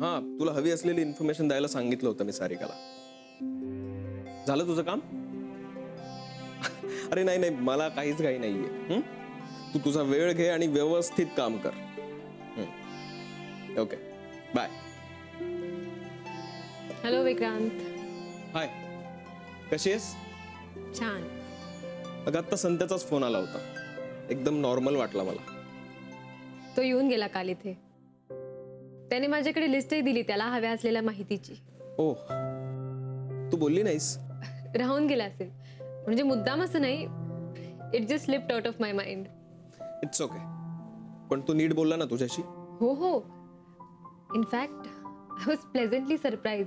हा, तुला हवी असलेली इन्फॉर्मेशन द्यायला सांगितलं होतं मी सारिकाला. झालं तुझं काम? अरे नाही नाही, मला काहीच घाई नाहीये. तू तुझा वेळ घे आणि व्यवस्थित काम कर. Okay, bye. Hello Vikrant. Hi, कशी आहेस? छान. अगं आत्ता संत्याचाच फोन आला होता. एकदम नॉर्मल वाटला मला. तो येऊन गेला काल इथे. त्याने माझ्याकडे लिस्टही दिली त्याला हव्या असलेल्या माहितीची. ओ, तू बोलली नाहीस? राहून गेला असेल, म्हणजे मुद्दाम असं नाही. It just slipped out of my mind. It's okay. पण तू नीट बोलला ना तुझ्याशी? हो हो. In fact I was pleasantly surprise.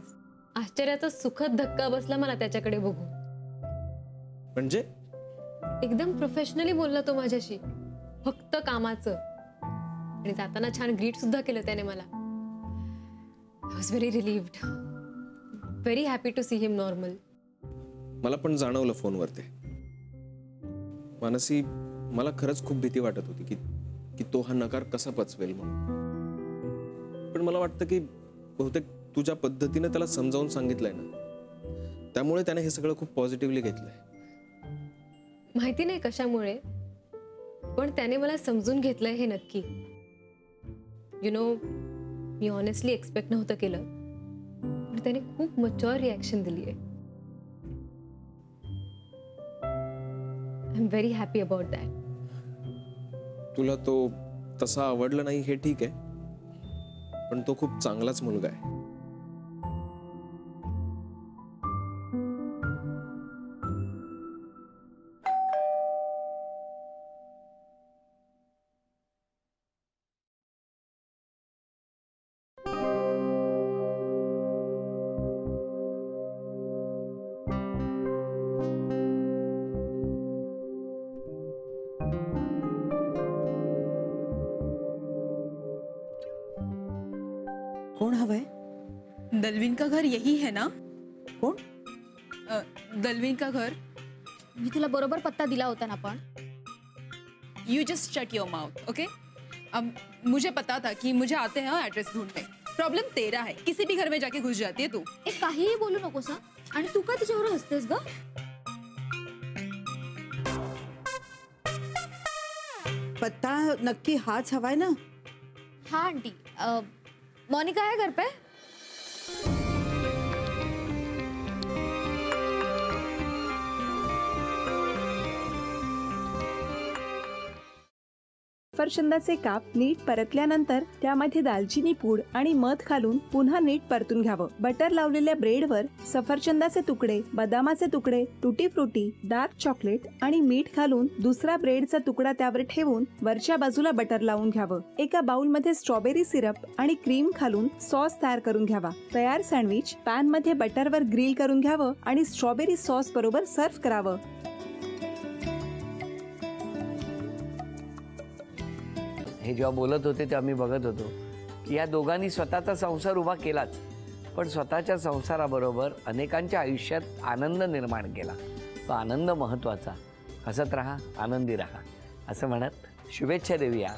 आश्चर्याचा सुखद धक्का बसला मला त्याच्याकडे बघून. म्हणजे? एकदम प्रोफेशनली बोलला तो माझ्याशी, फक्त कामाचं. आणि जाताना छान ग्रीट सुद्धा केलं त्याने मला. I was very relieved, very happy to see him normal. मला पण जाणवलं फोनवरती. मानसी, मला खरंच खूप भीती वाटत होती की तो हा नकार कसा पचवेल म्हणून. पण मला वाटतं की बहुतेक तुझ्या पद्धतीने त्याला समजावून सांगितलंय ना, त्यामुळे त्याने हे सगळं खूप पॉझिटिव्हली घेतलंय. माहिती नाही कशामुळे, पण त्याने मला समजून घेतलंय हे नक्की. You know, me honestly expect नव्हतं केलं, पण त्याने खूप मच्युअर रिॲक्शन दिली आहे. I am very happy about that. तुला तो तसा आवडला नाही हे ठीक आहे, पण तो खूप चांगलाच मुलगा आहे. कौन हवा है? दलवीन का घर यही है ना? कौन? दलवीन का घर. मी तुला बरोबर पत्ता दिला होता ना पण. You just shut your mouth, okay? अब मुझे पता था कि मुझे आते हैं एड्रेस ढूंढने. प्रॉब्लम तेरा है, किसी भी घर में जाके घुस जाती है तू. काहीही बोलू नकोस हा. आणि तू का तिच्यावर हसतेस ग? पत्ता नक्की हाच हवाय ना? हाँ आंटी, मोनिका है घर पे? सफरचंदाचे काप नीट परतल्यानंतर त्यामध्ये दालचिनी पूड आणि मध घालून पुन्हा नीट परतून घ्यावं. बटर लावलेल्या ब्रेडवर सफरचंदाचे तुकडे, बदामाचे तुकडे, टुटी फ्रुटी, डार्क चॉकलेट आणि मीठ घालून दुसरा ब्रेडचा तुकडा त्यावर ठेवून वरच्या बाजूला बटर लावून घ्यावं. एका बाउलमध्ये स्ट्रॉबेरी सिरप आणि क्रीम घालून सॉस तयार करून घ्यावा. तयार सँडविच पॅन मध्ये बटरवर ग्रिल करून घ्यावं आणि स्ट्रॉबेरी सॉस बरोबर सर्व्ह करावं. हे जेव्हा बोलत होते तेव्हा मी बघत होतो की या दोघांनी स्वतःचा संसार उभा केलाच, पण स्वतःच्या संसाराबरोबर अनेकांच्या आयुष्यात आनंद निर्माण केला. तो आनंद महत्त्वाचा. हसत राहा, आनंदी राहा असं म्हणत शुभेच्छा देऊया.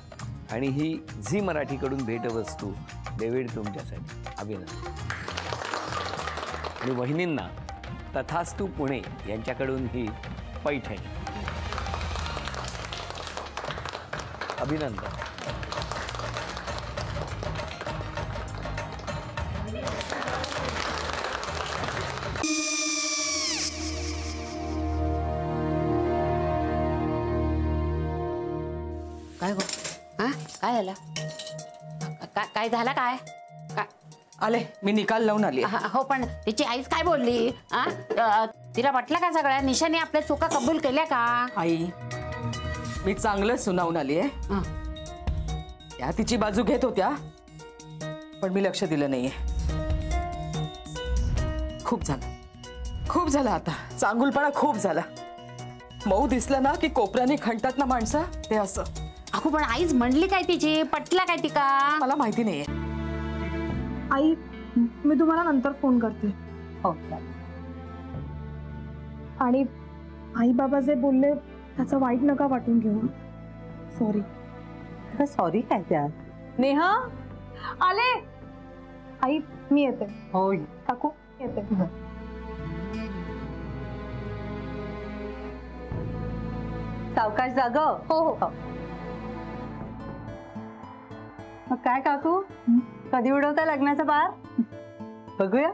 आणि ही झी मराठीकडून भेटवस्तू डेव्हिड तुमच्यासाठी. अभिनंदन. आणि वहिनींना तथास्तू पुणे यांच्याकडून ही पैठणी. अभिनंदन. काय गो? हा काय झालं? काय झालं काय? आले मी निकाल लावून आली. हो पण तिची आईच काय बोलली? तिला वाटलं का सगळ्या निशाने आपल्या चुका कबूल केल्या का? आई मी चांगलं सुनावून आली आहे. त्या तिची बाजू घेत होत्या पण मी लक्ष दिलं नाहीये. खूप झालं आता. चांगुलपणा खूप झाला. मऊ दिसलं ना की कोपऱ्याने खणतात ना माणसं, ते असं. अगो पण आईच म्हणली काय तिची? पटला काय ती का? मला माहिती नाहीये. आई मी तुम्हाला नंतर फोन करते. हो. आणि आई बाबा जे बोलले त्याचं वाईट नका वाटून घेऊ. सॉरी. सॉरी काय त्यात? नेहा आले. आई मी येते. हो काकू येते. सावकाश जाग. हो हो. मग काय काकू, कधी उडवता लग्नाचा बार? बघूया.